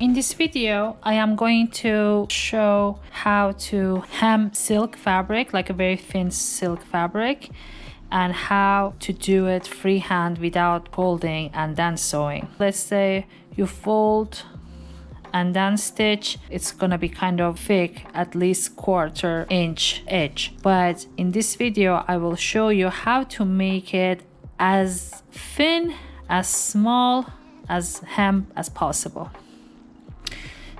In this video, I am going to show how to hem silk fabric, like a very thin silk fabric, and how to do it freehand without folding and then sewing. Let's say you fold and then stitch. It's gonna be kind of thick, at least 1/4 inch edge. But in this video, I will show you how to make it as thin, as small as hem as possible.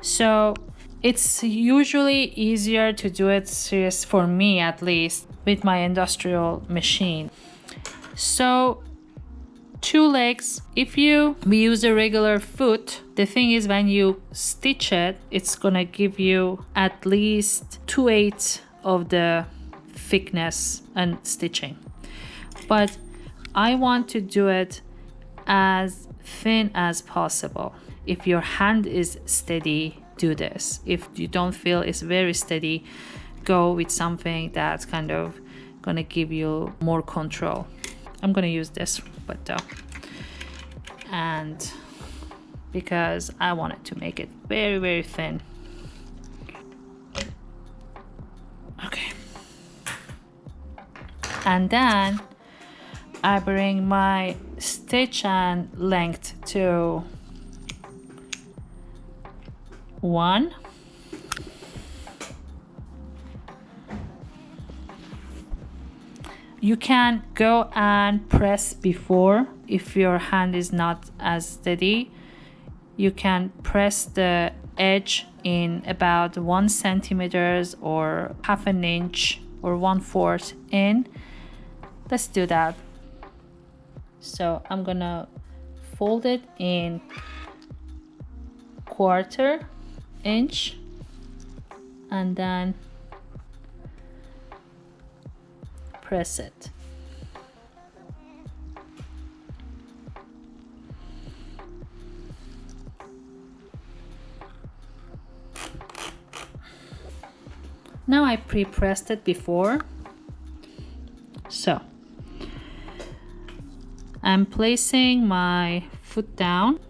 So it's usually easier to do it, serious for me at least, with my industrial machine. So 2 legs. If we use a regular foot, the thing is when you stitch it, it's gonna give you at least 2/8 of the thickness and stitching. But I want to do it as thin as possible. If your hand is steady, do this. If you don't feel it's very steady, go with something that's kind of gonna give you more control. I'm gonna use this, but and because I wanted to make it very, very thin. Okay. And then I bring my stitch and length to 1. You can go and press before. If your hand is not as steady, you can press the edge in about 1 centimeter or 1/2 inch or 1/4 in. Let's do that. So I'm gonna fold it in 1/4 inch and then press it. Now I pre-pressed it before, so I'm placing my foot down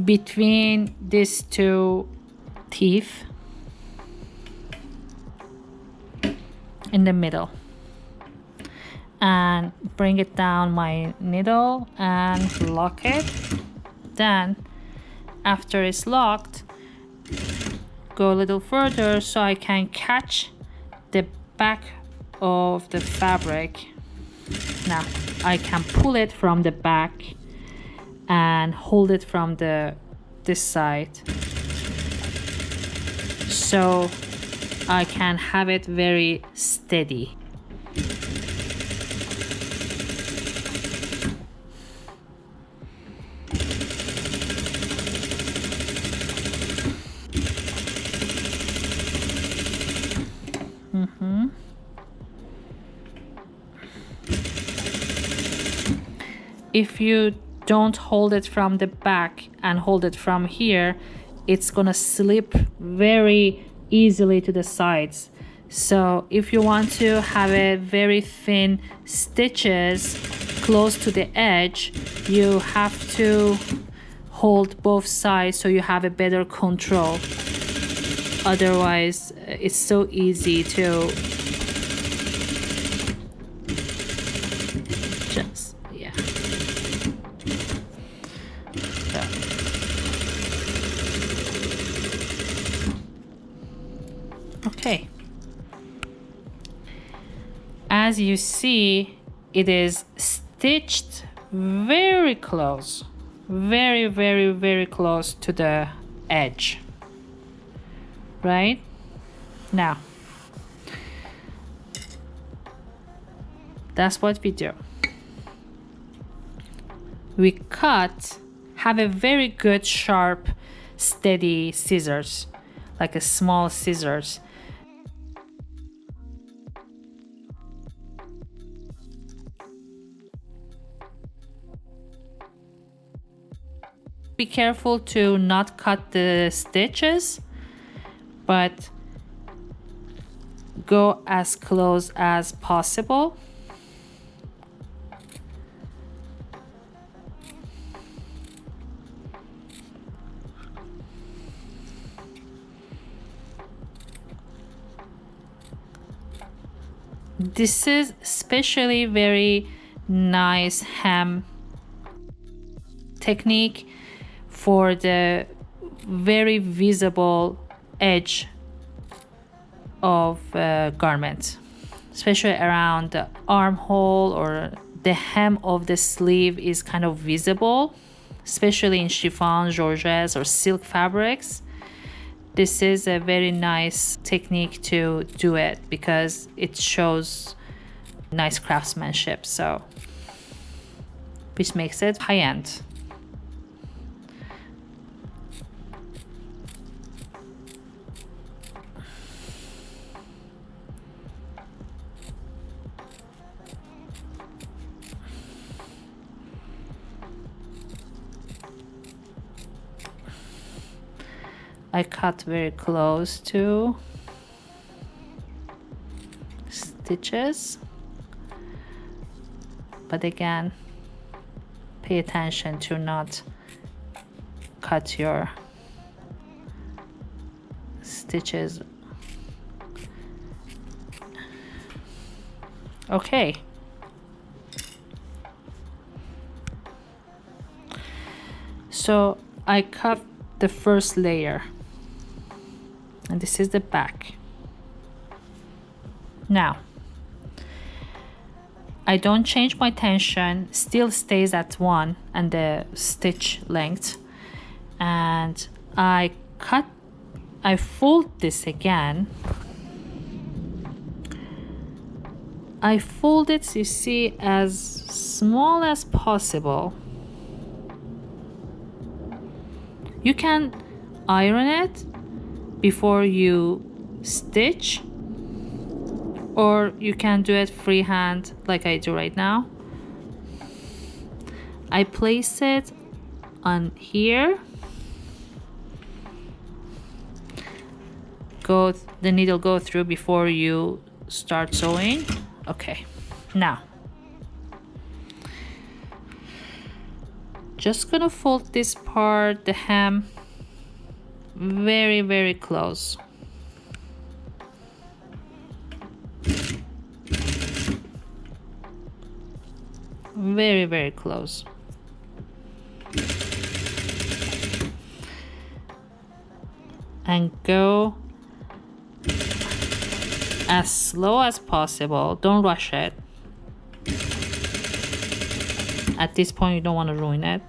between these 2 teeth in the middle and bring it down my needle and lock it. Then after it's locked, go a little further so I can catch the back of the fabric. Now I can pull it from the back and hold it from this side, so I can have it very steady. If you don't hold it from the back and hold it from here, it's gonna slip very easily to the sides. So if you want to have it very thin stitches close to the edge, you have to hold both sides so you have a better control. Otherwise, it's so easy to just, yeah. So. Okay. As you see, it is stitched very close, very, very, very close to the edge. Right? Now, that's what we do. We cut, have a very good sharp, steady scissors, like a small scissors. Be careful to not cut the stitches, but go as close as possible. This is especially very nice hem technique for the very visible edge of garment, especially around the armhole, or the hem of the sleeve is kind of visible, especially in chiffon, georgette, or silk fabrics. This is a very nice technique to do it because it shows nice craftsmanship, so which makes it high-end. I cut very close to stitches, but again, pay attention to not cut your stitches. Okay. So I cut the first layer, and this is the back. Now, I don't change my tension, still stays at 1 and the stitch length. And I fold this again. I fold it, you see, as small as possible. You can iron it before you stitch, or you can do it freehand like I do right now. I place it on here. The needle go through before you start sewing. Okay, now just gonna fold this part, the hem, very, very close. Very, very close. And go as slow as possible. Don't rush it. At this point, you don't want to ruin it.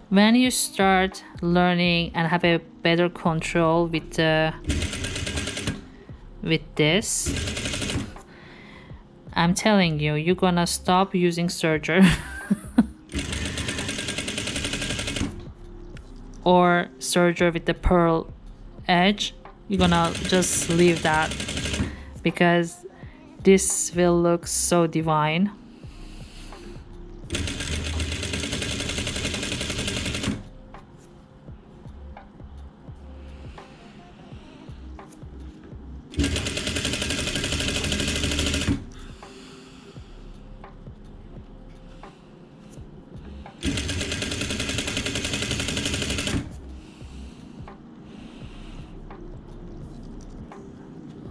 When you start learning and have a better control with this, I'm telling you, you're gonna stop using serger or serger with the pearl edge. You're gonna just leave that because this will look so divine.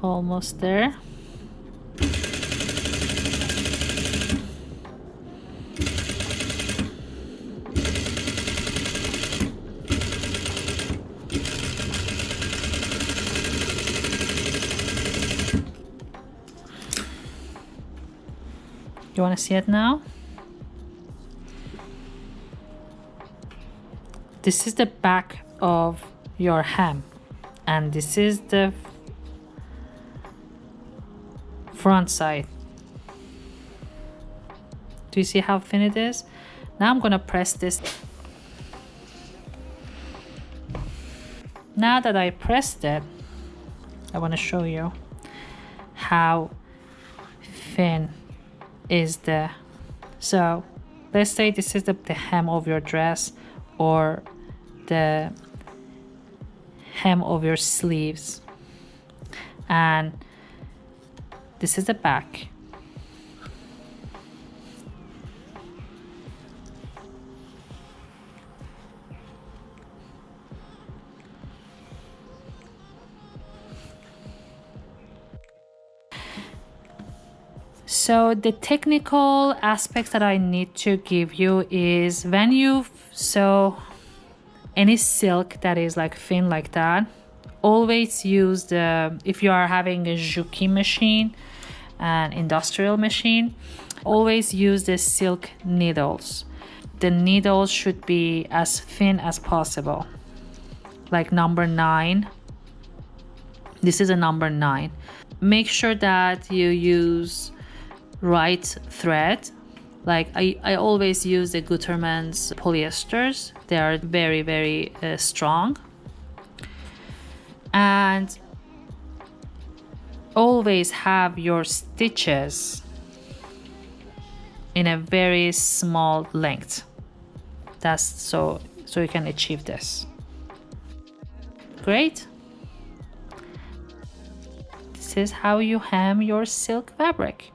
Almost there. You want to see it now? This is the back of your hem, and this is the front side. Do you see how thin it is? Now I'm gonna press this. Now that I pressed it, I want to show you how thin is the, so let's say this is the hem of your dress or the hem of your sleeves. And this is the back. So the technical aspects that I need to give you is when you sew any silk that is like thin like that, always use the, if you are having a Juki machine, an industrial machine, always use the silk needles. The needles should be as thin as possible, like number 9. This is a number 9. Make sure that you use right thread. Like I always use the Gutermann's polyesters. They are very, very strong. And always have your stitches in a very small length. That's so you can achieve this. Great. This is how you hem your silk fabric.